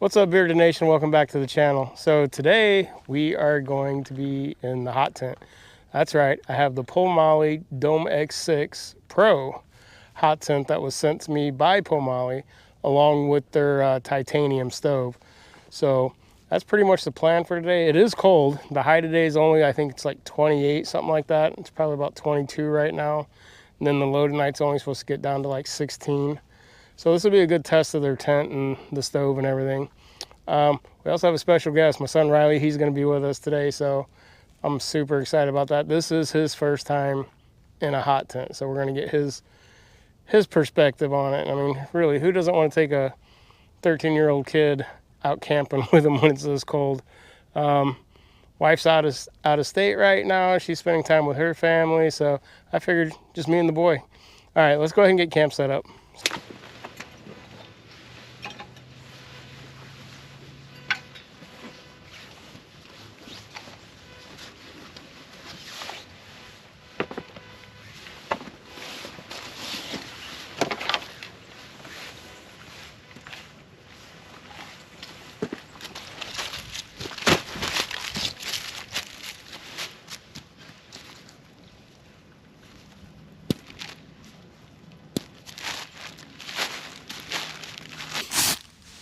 What's up, Bearded Nation? Welcome back to the channel. So today we are going to be in the hot tent. That's right, I have the Pomoly Dome X6 Pro hot tent that was sent to me by Pomoly along with their titanium stove. So that's pretty much the plan for today. It is cold. The high today is only, I think it's like 28, something like that. It's probably about 22 right now. And then the low tonight's only supposed to get down to like 16. So this will be a good test of their tent and the stove and everything. We also have a special guest, my son Riley. He's going to be with us today, so I'm super excited about that. This is his first time in a hot tent, so we're going to get his perspective on it. I mean, really, who doesn't want to take a 13-year-old kid out camping with him when it's this cold? Wife's out of state right now. She's spending time with her family, so I figured just me and the boy. All right, let's go ahead and get camp set up.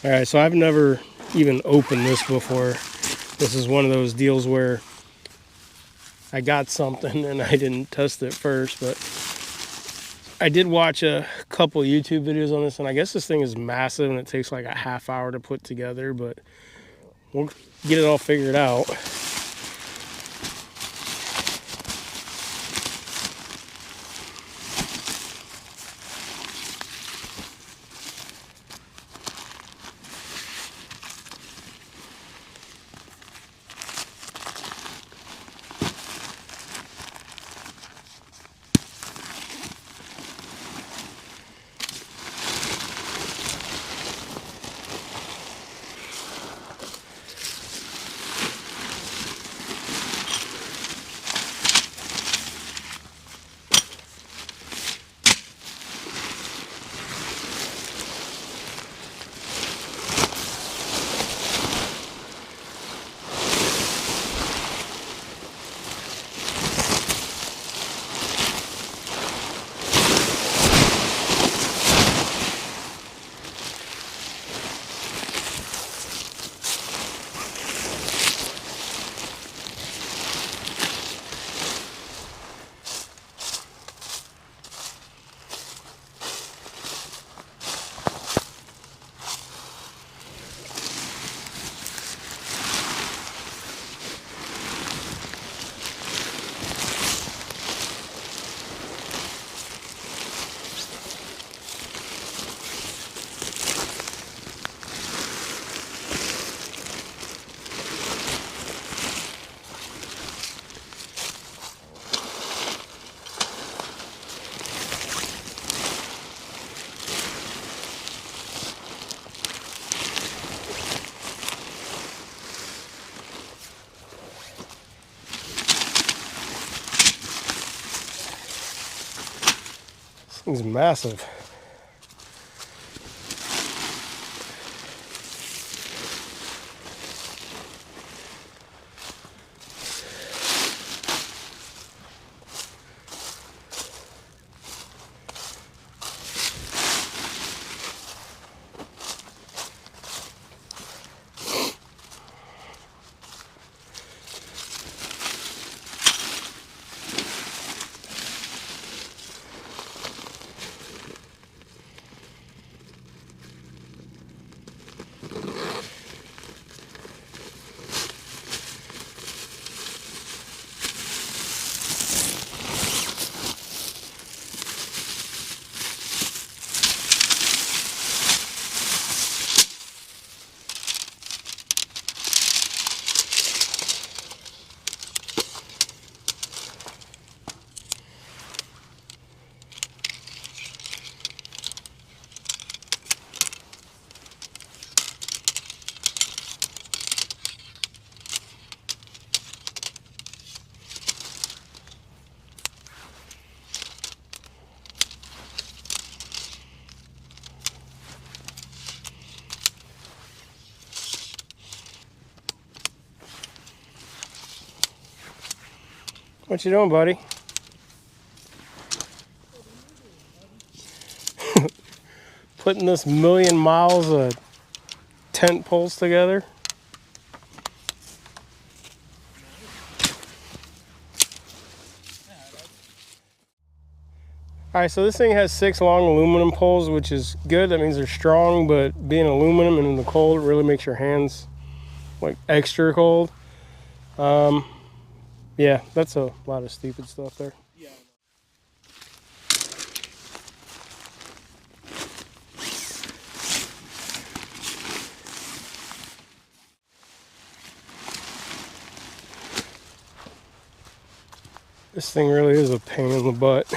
All right, so I've never even opened this before. This is one of those deals where I got something and I didn't test it first, but I did watch a couple YouTube videos on this, and I guess this thing is massive and it takes like a half hour to put together, but we'll get it all figured out. This thing's massive. What you doing, buddy? Putting this 1,000,000 miles of tent poles together. All right, so this thing has 6 long aluminum poles, which is good. That means they're strong, but being aluminum and in the cold, it really makes your hands like extra cold. Yeah, that's a lot of stupid stuff there. Yeah. This thing really is a pain in the butt.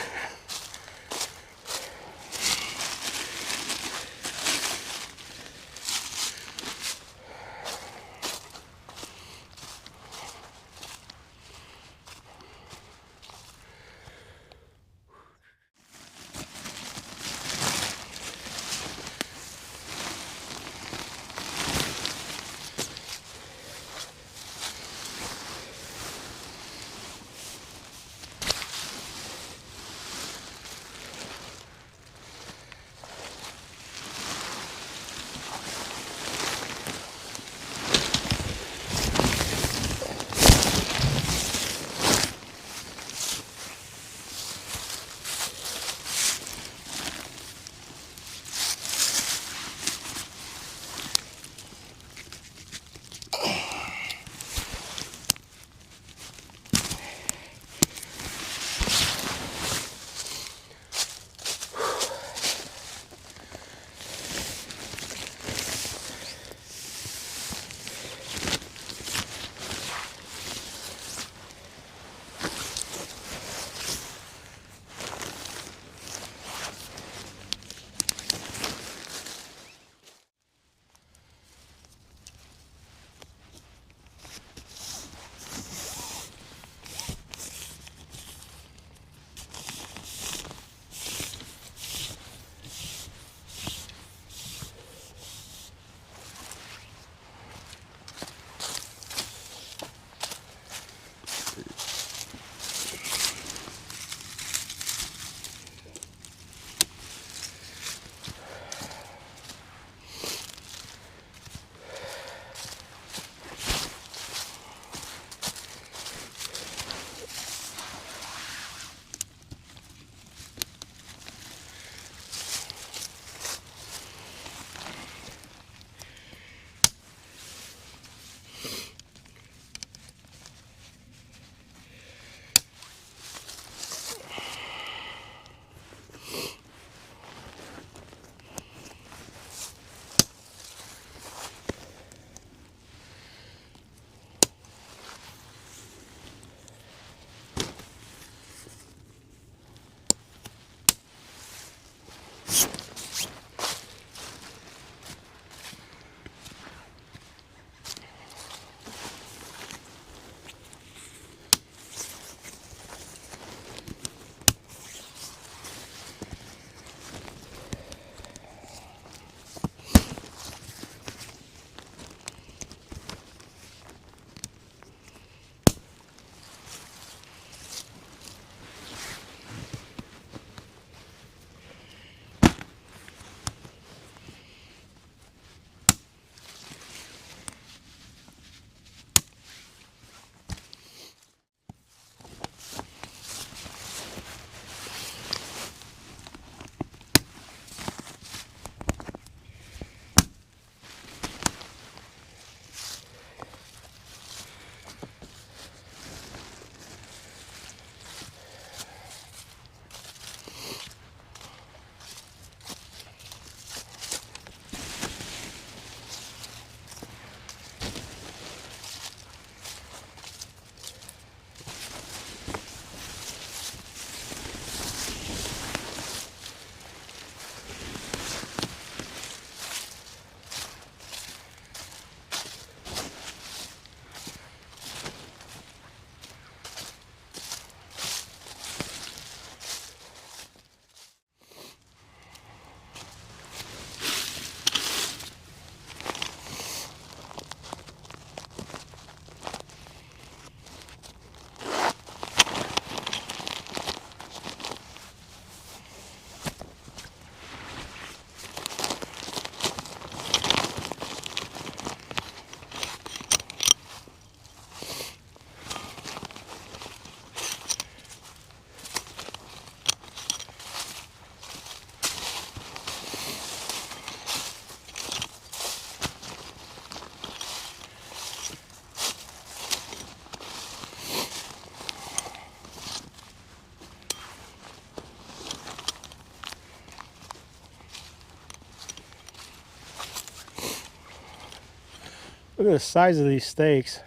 Look at the size of these stakes.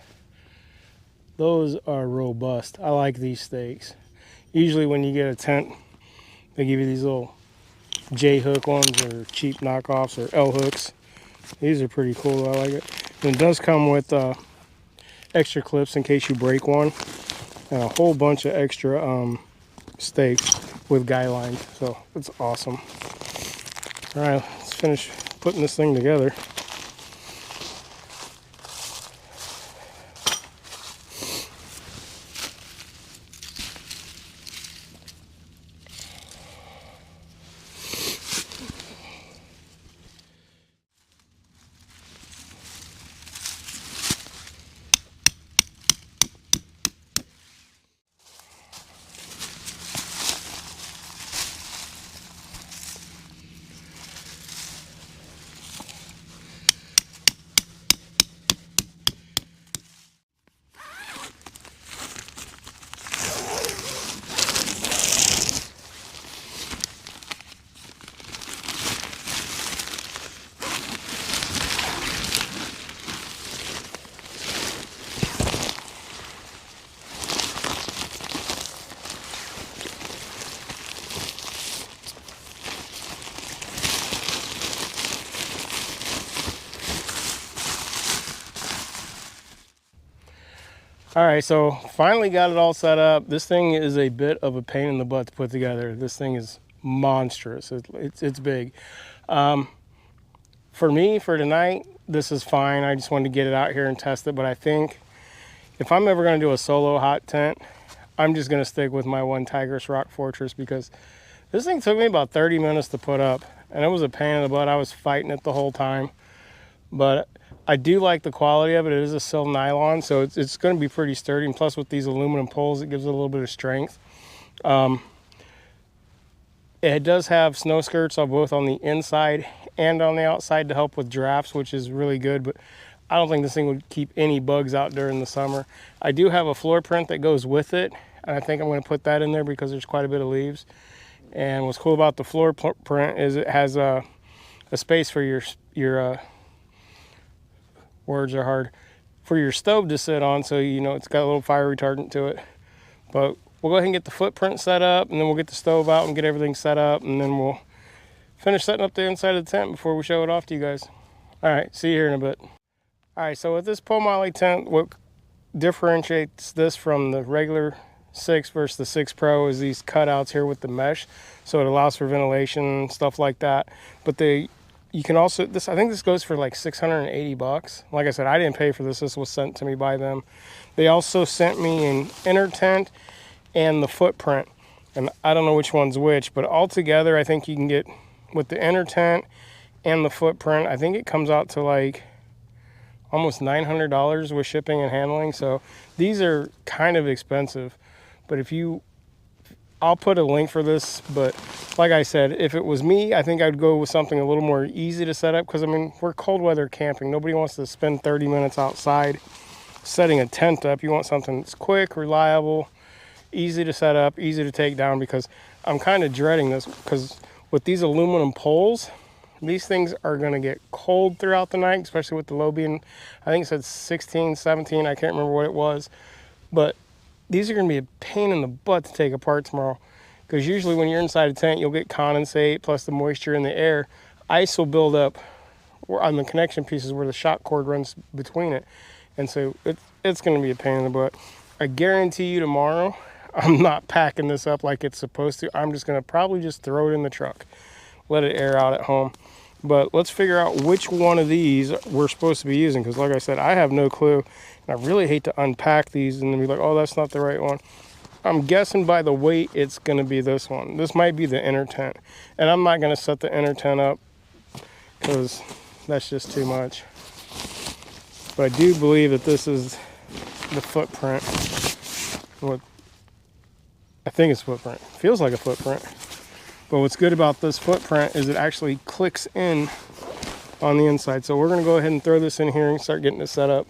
Those are robust. I like these stakes. Usually when you get a tent, they give you these little J-hook ones or cheap knockoffs or L-hooks. These are pretty cool. I like it. And it does come with extra clips in case you break one, and a whole bunch of extra stakes with guy lines. So it's awesome. All right, let's finish putting this thing together. All right, so finally got it all set up. This thing is a bit of a pain in the butt to put together. This thing is monstrous. It's big. For me, for tonight, this is fine. I just wanted to get it out here and test it. But I think if I'm ever going to do a solo hot tent, I'm just going to stick with my one Tigris Rock Fortress, because this thing took me about 30 minutes to put up, and it was a pain in the butt. I was fighting it the whole time. But I do like the quality of it. It is a silk nylon, so it's going to be pretty sturdy. And plus, with these aluminum poles, it gives it a little bit of strength. It does have snow skirts on both on the inside and on the outside to help with drafts, which is really good. But I don't think this thing would keep any bugs out during the summer. I do have a floor print that goes with it, and I think I'm going to put that in there because there's quite a bit of leaves. And what's cool about the floor print is it has a space for your words are hard, for your stove to sit on, so you know it's got a little fire retardant to it. But we'll go ahead and get the footprint set up, and then we'll get the stove out and get everything set up, and then we'll finish setting up the inside of the tent before we show it off to you guys. All right, see you here in a bit. All right, so with this Pomoly tent, what differentiates this from the regular 6 versus the 6 Pro is these cutouts here with the mesh, so it allows for ventilation and stuff like that. But you can also, I think this goes for like 680 bucks. Like I said, I didn't pay for this. This was sent to me by them. They also sent me an inner tent and the footprint. And I don't know which one's which, but altogether, I think you can get, with the inner tent and the footprint, I think it comes out to like almost $900 with shipping and handling. So these are kind of expensive. But I'll put a link for this, but like I said, if it was me, I think I'd go with something a little more easy to set up, because I mean, we're cold weather camping. Nobody wants to spend 30 minutes outside setting a tent up. You want something that's quick, reliable, easy to set up, easy to take down, because I'm kind of dreading this, because with these aluminum poles, these things are going to get cold throughout the night, especially with the low being, I think it said 16, 17, I can't remember what it was, but these are going to be a pain in the butt to take apart tomorrow, because usually when you're inside a tent, you'll get condensate plus the moisture in the air. Ice will build up on the connection pieces where the shock cord runs between it, and so it's going to be a pain in the butt. I guarantee you tomorrow, I'm not packing this up like it's supposed to. I'm just going to probably just throw it in the truck, let it air out at home. But let's figure out which one of these we're supposed to be using, because like I said, I have no clue. And I really hate to unpack these and then be like, oh, that's not the right one. I'm guessing by the weight, it's going to be this one. This might be the inner tent. And I'm not going to set the inner tent up because that's just too much. But I do believe that this is the footprint. What I think it's footprint. Feels like a footprint. But what's good about this footprint is it actually clicks in on the inside. So we're going to go ahead and throw this in here and start getting it set up.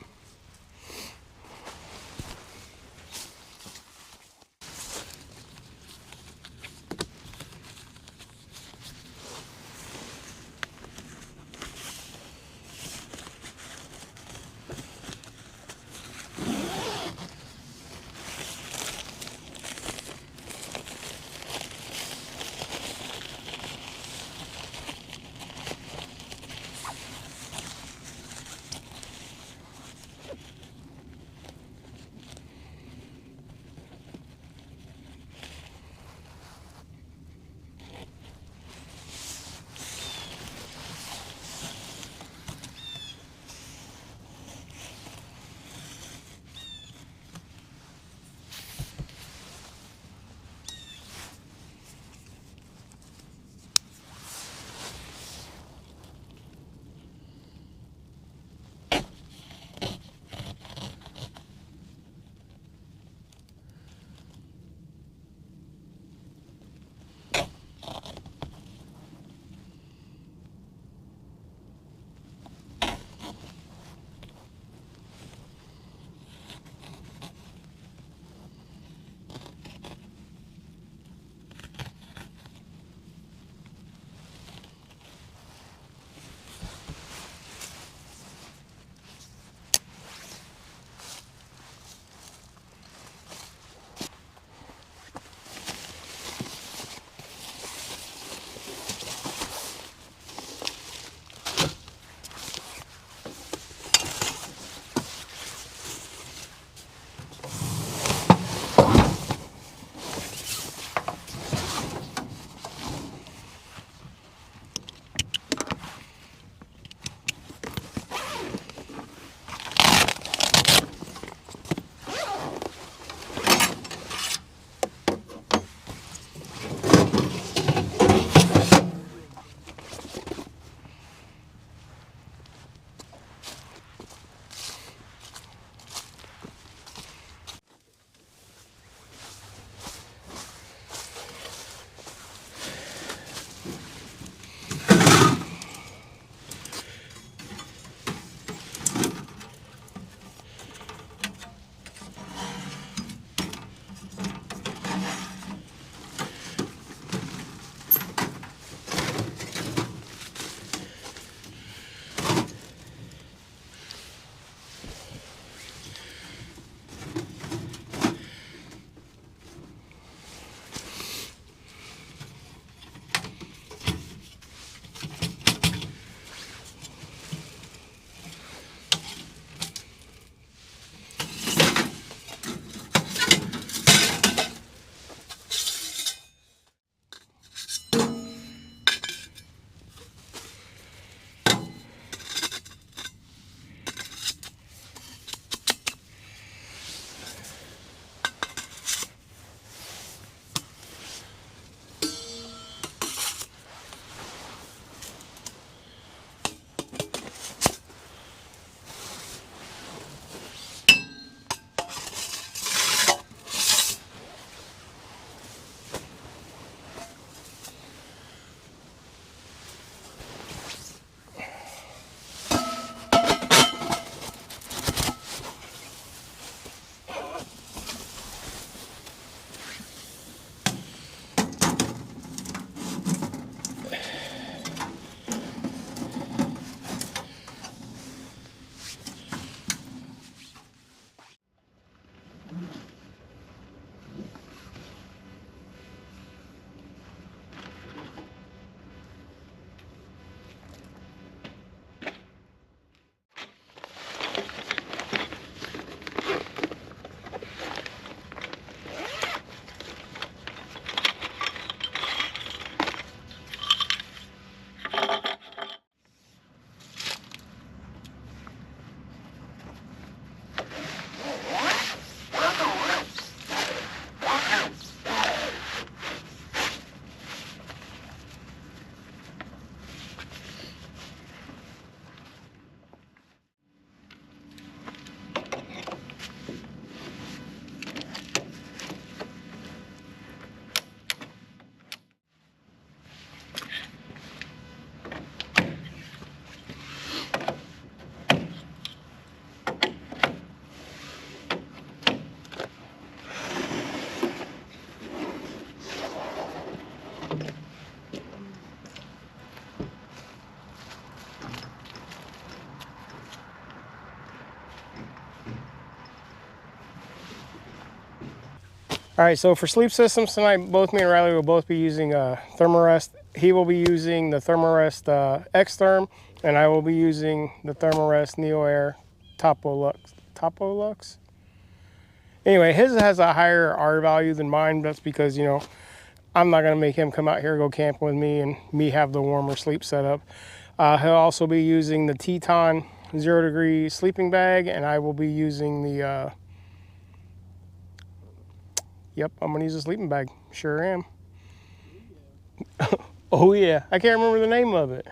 All right, so for sleep systems tonight, both me and Riley will both be using Thermarest. He will be using the Thermarest X-Therm, and I will be using the Thermarest Neo Air Topolux. Anyway, his has a higher R value than mine. That's because, you know, I'm not going to make him come out here go camping with me and me have the warmer sleep setup. He'll also be using the Teton 0 degree sleeping bag, and I will be using the, yep, I'm going to use a sleeping bag. Sure am. Oh yeah, I can't remember the name of it.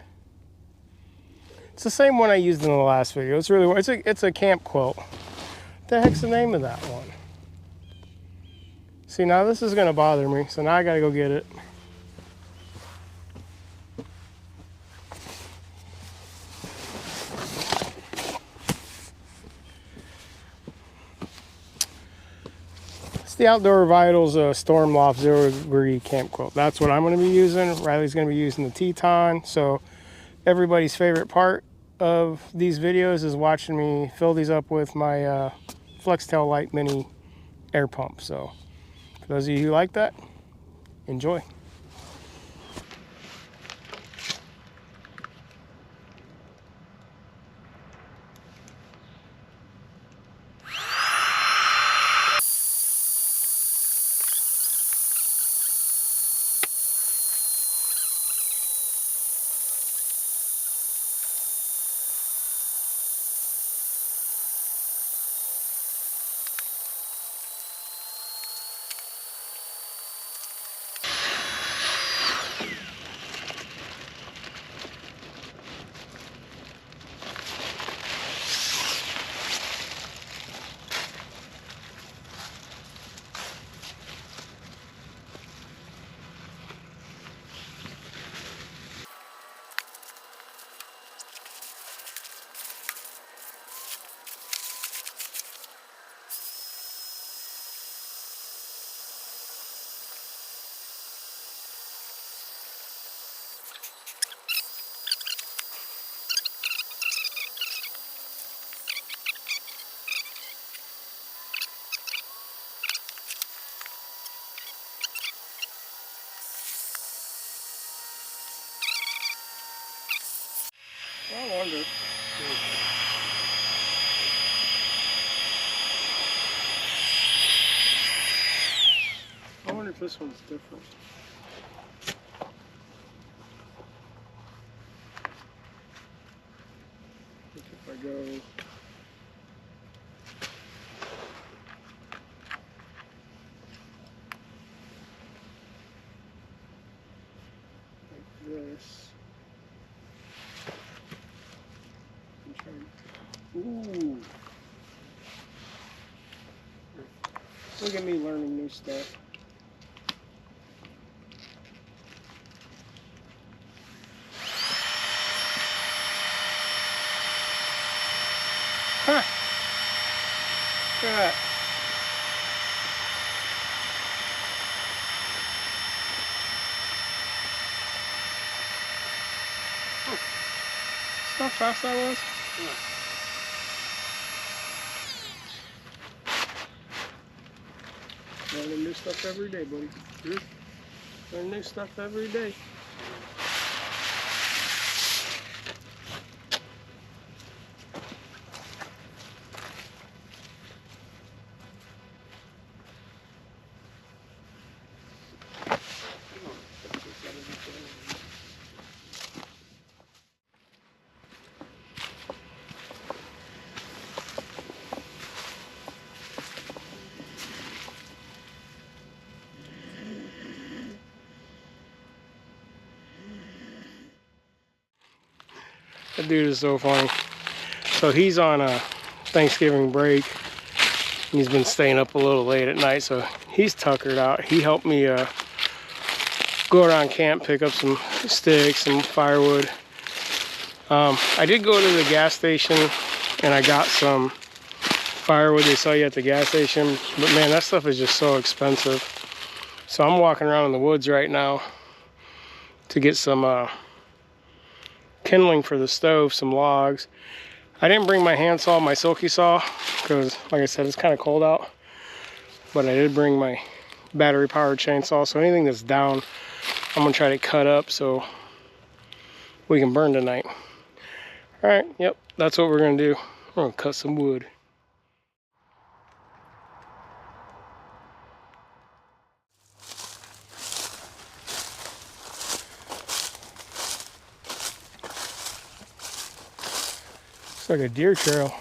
It's the same one I used in the last video. It's really, it's a camp quilt. What the heck's the name of that one? See, now this is gonna bother me, so now I gotta go get it. It's the Outdoor Vitals Storm Loft 0 degree camp quilt. That's what I'm gonna be using. Riley's gonna be using the Teton. So everybody's favorite part of these videos is watching me fill these up with my Flextail Light Mini air pump. So for those of you who like that, enjoy. I wonder. I wonder if this one's different. Look if I go. Like this. Ooh. Look at me learning new stuff. Huh. Look at that. See how fast that was? Yeah. Learning new stuff every day, buddy. Learn new stuff every day. That dude is so funny. So he's on a Thanksgiving break. He's been staying up a little late at night, so he's tuckered out. He helped me go around camp, pick up some sticks, some firewood. I did go to the gas station and I got some firewood they sell you at the gas station, but man, that stuff is just so expensive. So I'm walking around in the woods right now to get some kindling for the stove, some logs. I didn't bring my handsaw, my silky saw, because like I said, it's kind of cold out. But I did bring my battery powered chainsaw. So anything that's down, I'm gonna try to cut up so we can burn tonight. All right, yep, that's what we're gonna do. We're gonna cut some wood. It's like a deer trail.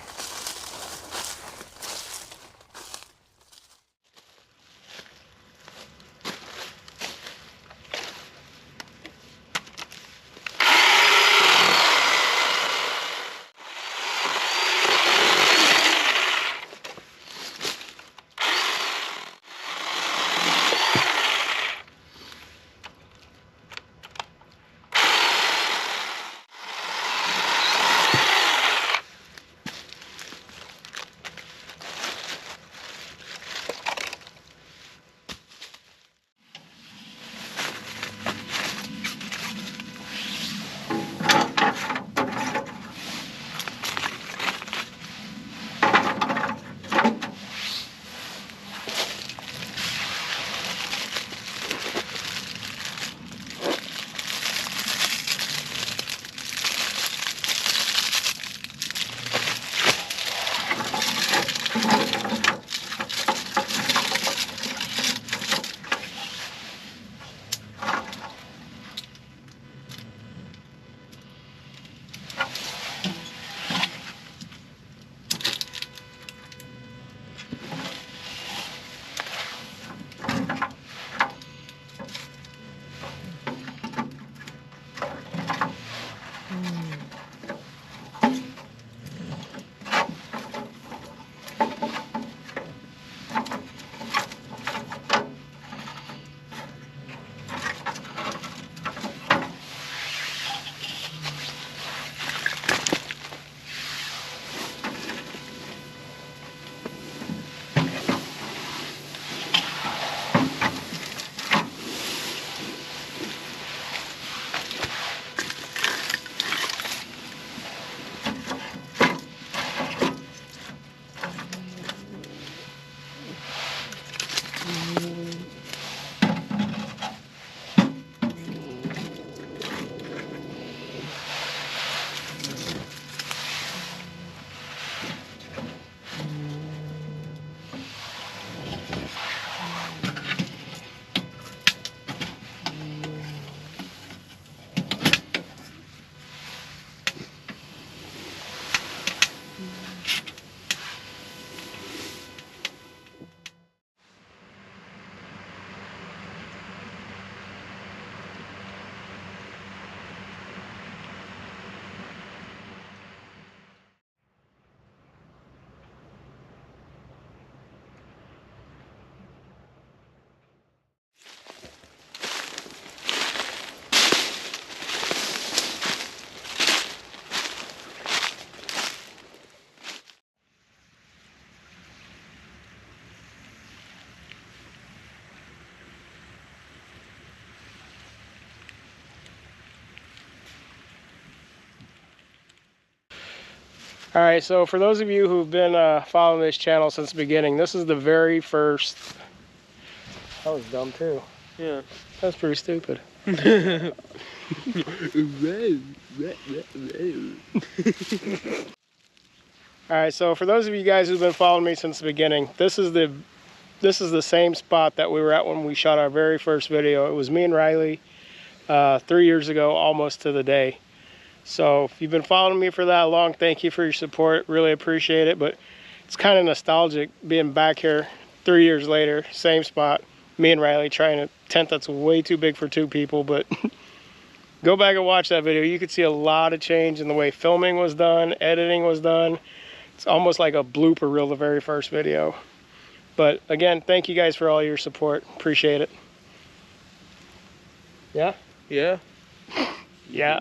All right, so for those of you who've been following this channel since the beginning, this is the very first. That was dumb too. Yeah. That's pretty stupid. All right, so for those of you guys who've been following me since the beginning, this is the same spot that we were at when we shot our very first video. It was me and Riley 3 years ago, almost to the day. So if you've been following me for that long, thank you for your support. Really appreciate it. But it's kind of nostalgic being back here 3 years later, same spot. Me and Riley trying a tent that's way too big for two people. But go back and watch that video. You could see a lot of change in the way filming was done, editing was done. It's almost like a blooper reel, the very first video. But again, thank you guys for all your support. Appreciate it. Yeah? Yeah. Yeah.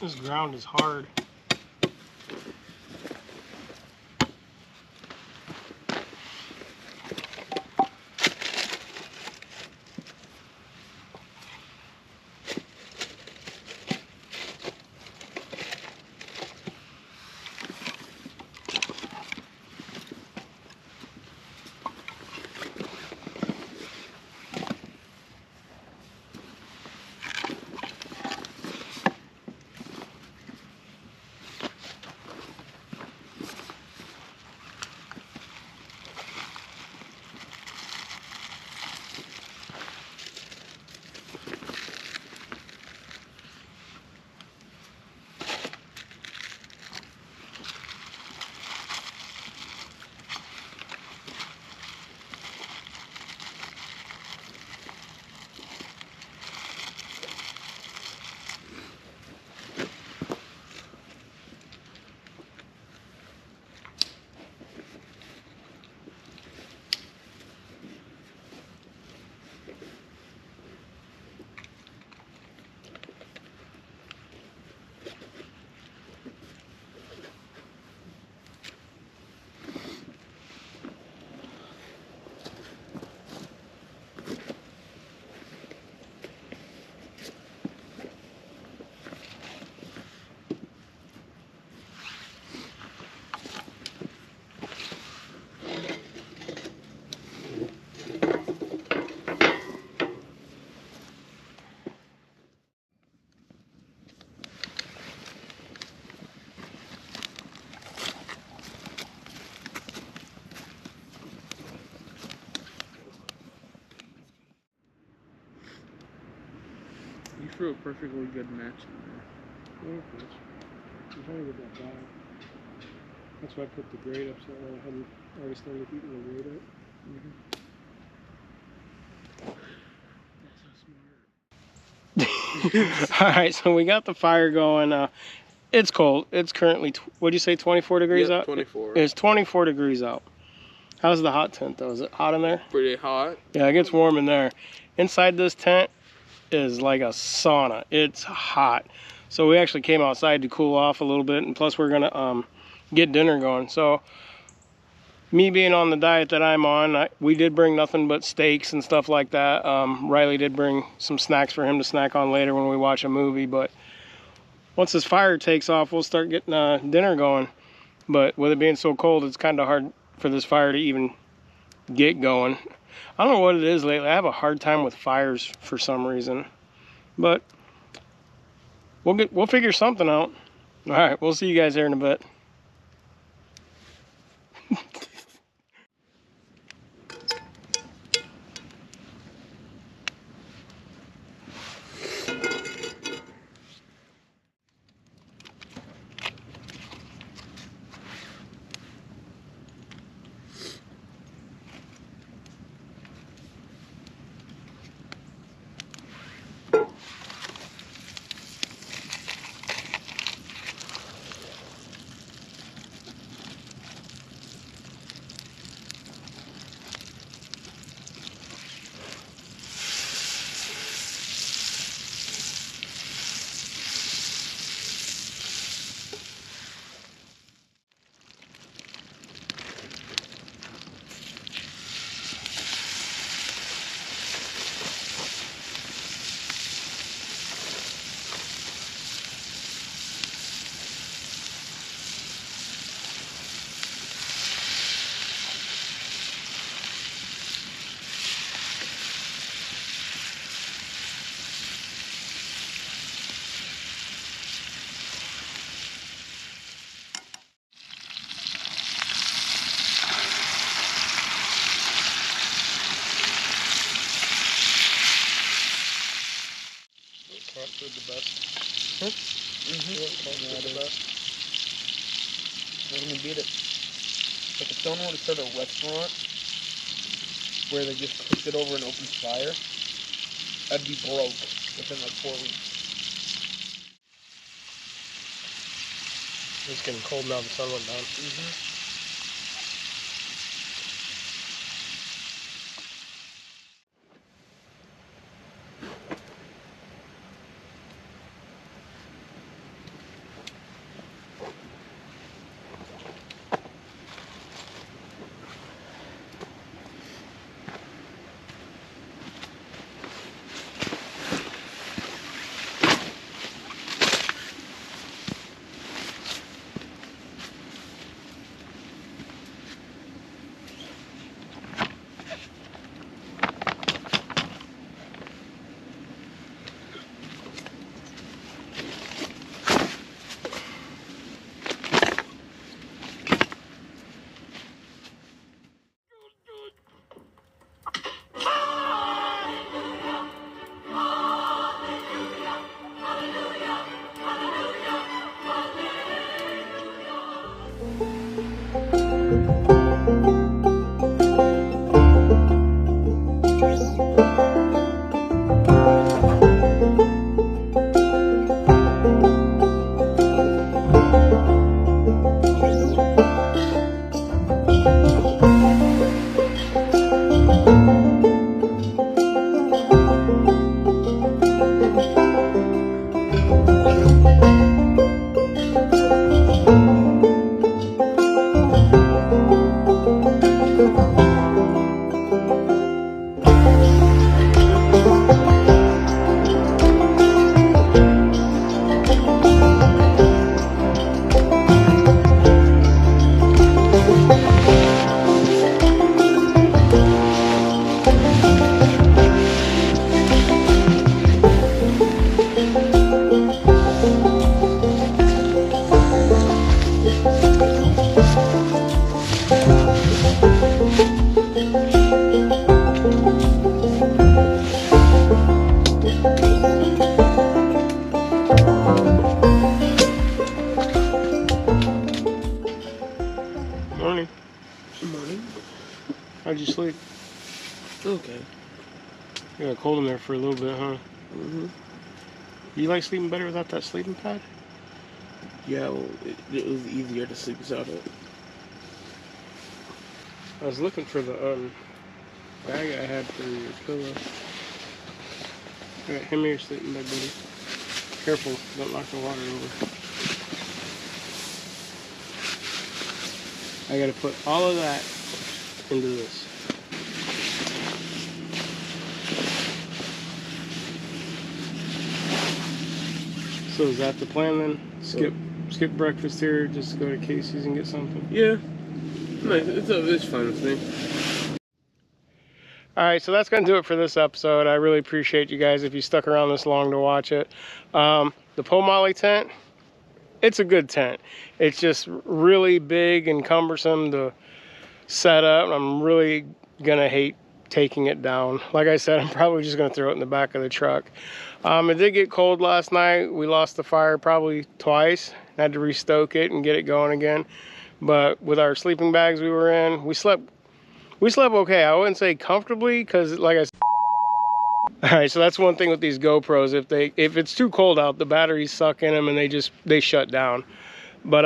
This ground is hard. You threw a perfectly good match in there. I'm trying to get that back. That's why I put the grate up so I hadn't already started heating the grate up. Alright, so we got the fire going. It's cold. It's currently, what'd you say, 24 degrees out? 24. It's 24 degrees out. How's the hot tent though? Is it hot in there? Pretty hot. Yeah, it gets warm in there. Inside this tent is like a sauna. It's hot. So we actually came outside to cool off a little bit, and plus we're gonna get dinner going. So me being on the diet that I'm on, we did bring nothing but steaks and stuff like that. Riley did bring some snacks for him to snack on later when we watch a movie, but once this fire takes off, we'll start getting dinner going. But with it being so cold, it's kind of hard for this fire to even get going. I don't know what it is lately. I have a hard time with fires for some reason, but we'll figure something out. All right, we'll see you guys here in a bit. Can't the best. Yeah, the best. We're gonna beat it. Like if someone were to start a restaurant where they just cooked it over an open fire, I'd be broke within like 4 weeks. It's getting cold now. The sun went down. Okay. You got cold in there for a little bit, huh? Mm-hmm. You like sleeping better without that sleeping pad? Yeah, well, it was easier to sleep without it. I was looking for the bag I had for your pillow. Alright, hand me your sleeping bag, buddy. Careful, don't knock the water over. I gotta put all of that into this. So is that the plan then? Skip breakfast here, just go to Casey's and get something? Yeah. No, it's fine with me. Alright, so that's going to do it for this episode. I really appreciate you guys if you stuck around this long to watch it. The Pomoly tent, it's a good tent. It's just really big and cumbersome to set up. I'm really going to hate taking it down. Like I said, I'm probably just going to throw it in the back of the truck. It did get cold last night. We lost the fire probably twice. I had to restoke it and get it going again. But with our sleeping bags we were in, we slept okay. I wouldn't say comfortably because, like I said, all right, so that's one thing with these GoPros. If it's too cold out, the batteries suck in them and they shut down. But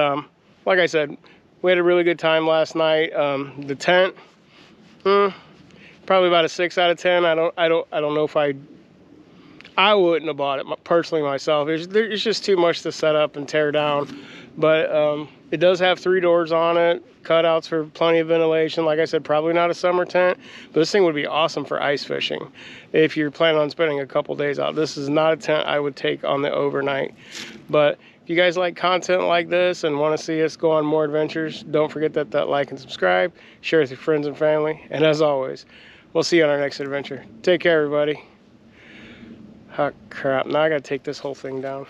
like I said, we had a really good time last night. The tent, probably about a 6 out of 10. I don't know if I wouldn't have bought it personally myself. It's just too much to set up and tear down. But it does have 3 doors on it, cutouts for plenty of ventilation. Like I said, probably not a summer tent, but this thing would be awesome for ice fishing if you're planning on spending a couple days out. This is not a tent I would take on the overnight. But if you guys like content like this and want to see us go on more adventures, don't forget that like and subscribe, share with your friends and family, and as always, we'll see you on our next adventure. Take care, everybody. Oh crap, now I gotta take this whole thing down.